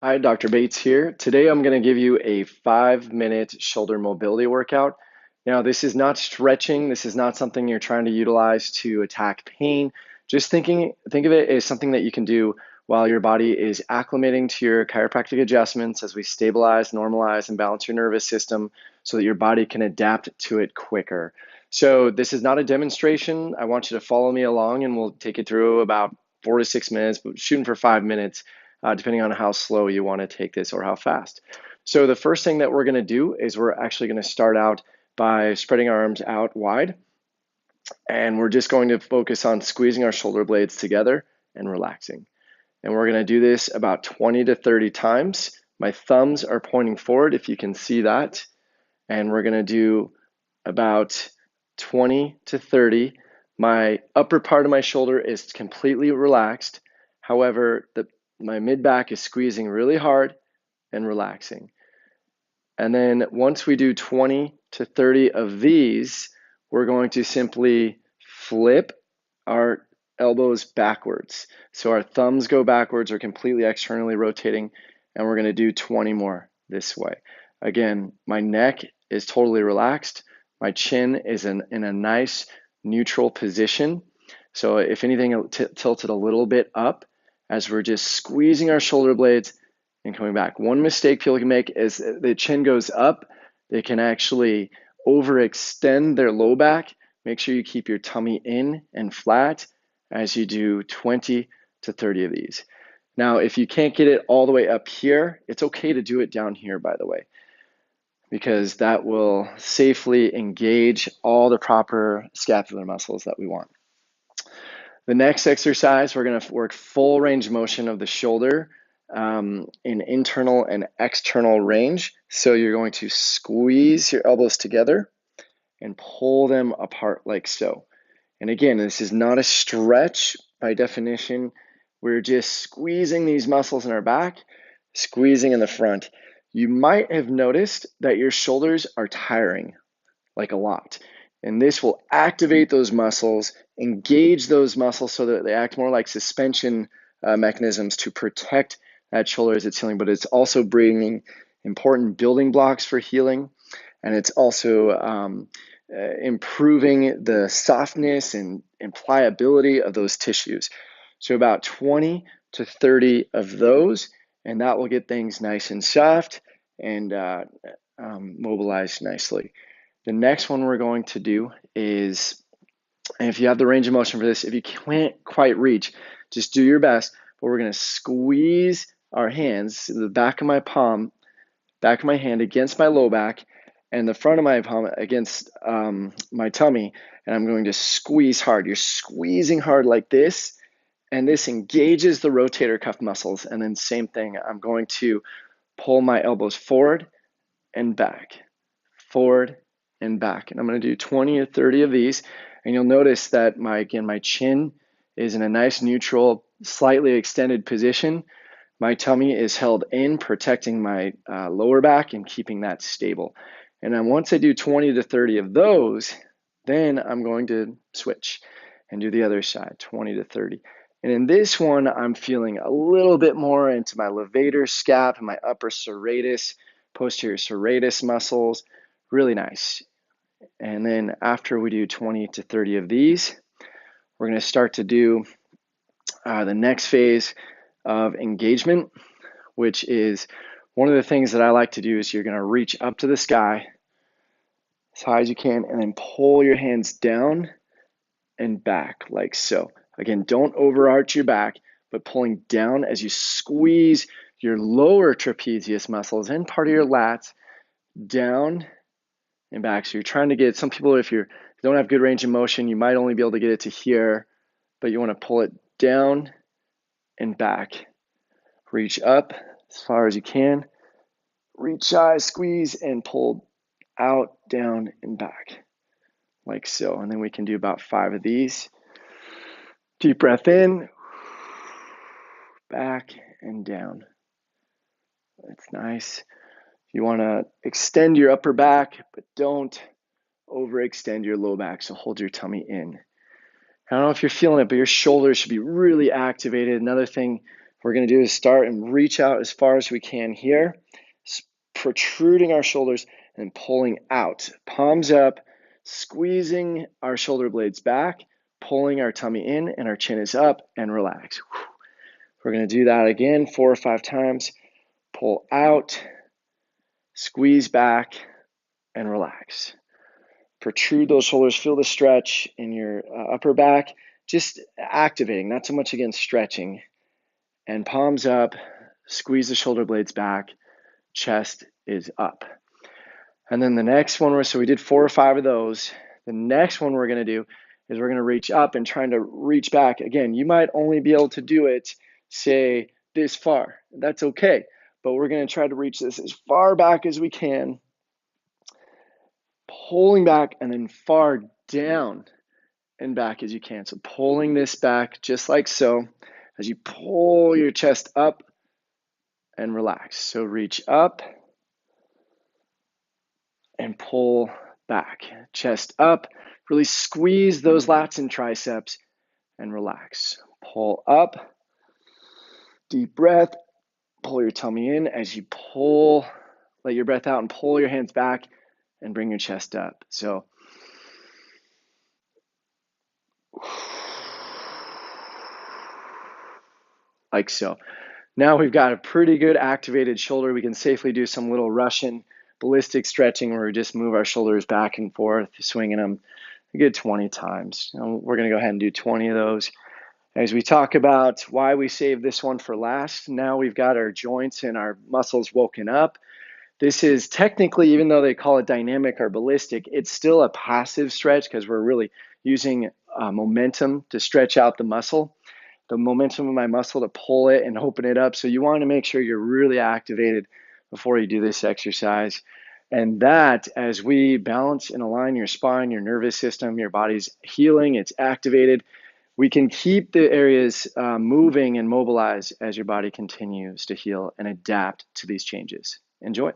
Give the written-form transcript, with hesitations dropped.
Hi, Dr. Bates here. Today I'm going to give you a 5-minute shoulder mobility workout. Now, this is not stretching. This is not something you're trying to utilize to attack pain. Just think of it as something that you can do while your body is acclimating to your chiropractic adjustments as we stabilize, normalize, and balance your nervous system so that your body can adapt to it quicker. So this is not a demonstration. I want you to follow me along and we'll take it through about 4 to 6 minutes, but shooting for 5 minutes depending on how slow you want to take this or how fast. So the first thing that we're going to do is we're actually going to start out by spreading our arms out wide, and we're just going to focus on squeezing our shoulder blades together and relaxing. And we're going to do this about 20 to 30 times. My thumbs are pointing forward, if you can see that. And we're going to do about 20 to 30. My upper part of my shoulder is completely relaxed. However, my mid-back is squeezing really hard and relaxing. And then once we do 20 to 30 of these, we're going to simply flip our elbows backwards. So our thumbs go backwards or completely externally rotating, and we're going to do 20 more this way. Again, my neck is totally relaxed. My chin is in a nice neutral position. So if anything, tilted a little bit up as we're just squeezing our shoulder blades and coming back. One mistake people can make is the chin goes up. They can actually overextend their low back. Make sure you keep your tummy in and flat as you do 20 to 30 of these. Now, if you can't get it all the way up here, it's okay to do it down here, by the way, because that will safely engage all the proper scapular muscles that we want. The next exercise, we're going to work full range of motion of the shoulder in internal and external range. So you're going to squeeze your elbows together and pull them apart like so. And again, this is not a stretch by definition. We're just squeezing these muscles in our back, squeezing in the front. You might have noticed that your shoulders are tiring, like a lot. And this will activate those muscles, engage those muscles so that they act more like suspension mechanisms to protect that shoulder as it's healing. But it's also bringing important building blocks for healing. And it's also improving the softness and pliability of those tissues. So about 20 to 30 of those, and that will get things nice and soft and mobilized nicely. The next one we're going to do is, and if you have the range of motion for this, if you can't quite reach, just do your best. But we're going to squeeze our hands, the back of my palm, back of my hand against my low back, and the front of my palm against my tummy, and I'm going to squeeze hard. You're squeezing hard like this, and this engages the rotator cuff muscles. And then same thing, I'm going to pull my elbows forward and back, forward and back. And I'm going to do 20 or 30 of these. And you'll notice that my chin is in a nice neutral, slightly extended position. My tummy is held in, protecting my lower back and keeping that stable. And then once I do 20 to 30 of those, then I'm going to switch and do the other side, 20 to 30. And in this one, I'm feeling a little bit more into my levator scap and my upper serratus, posterior serratus muscles. Really nice. And then after we do 20 to 30 of these, we're going to start to do the next phase of engagement, which is one of the things that I like to do is you're going to reach up to the sky as high as you can and then pull your hands down and back like so. Again, don't overarch your back, but pulling down as you squeeze your lower trapezius muscles and part of your lats down and back. So you're trying to get, some people, if you don't have good range of motion, you might only be able to get it to here, but you want to pull it down and back. Reach up as far as you can. Reach high, squeeze, and pull out, down, and back. Like so. And then we can do about 5 of these. Deep breath in, back, and down. That's nice. You want to extend your upper back, but don't overextend your low back. So hold your tummy in. I don't know if you're feeling it, but your shoulders should be really activated. Another thing we're going to do is start and reach out as far as we can here, protruding our shoulders and pulling out. Palms up, squeezing our shoulder blades back, pulling our tummy in, and our chin is up, and relax. We're going to do that again 4 or 5 times. Pull out, squeeze back, and relax. Protrude those shoulders, feel the stretch in your upper back, just activating, not so much again stretching. And palms up, squeeze the shoulder blades back, chest is up. And then the next one, so we did 4 or 5 of those. The next one we're going to do is we're going to reach up and trying to reach back. Again, you might only be able to do it, say, this far. That's okay. But we're going to try to reach this as far back as we can, pulling back, and then far down and back as you can. So pulling this back just like so as you pull your chest up and relax. So reach up and pull back. Chest up. Really squeeze those lats and triceps and relax. Pull up. Deep breath. Pull your tummy in as you pull. Let your breath out and pull your hands back and bring your chest up. So like so. Now we've got a pretty good activated shoulder. We can safely do some little Russian ballistic stretching where we just move our shoulders back and forth, swinging them a good 20 times. We're going to go ahead and do 20 of those. As we talk about why we save this one for last, now we've got our joints and our muscles woken up. This is technically, even though they call it dynamic or ballistic, it's still a passive stretch because we're really using momentum to stretch out the muscle. The momentum of my muscle to pull it and open it up. So you want to make sure you're really activated before you do this exercise. And that, as we balance and align your spine, your nervous system, your body's healing, it's activated. We can keep the areas moving and mobilized as your body continues to heal and adapt to these changes. Enjoy.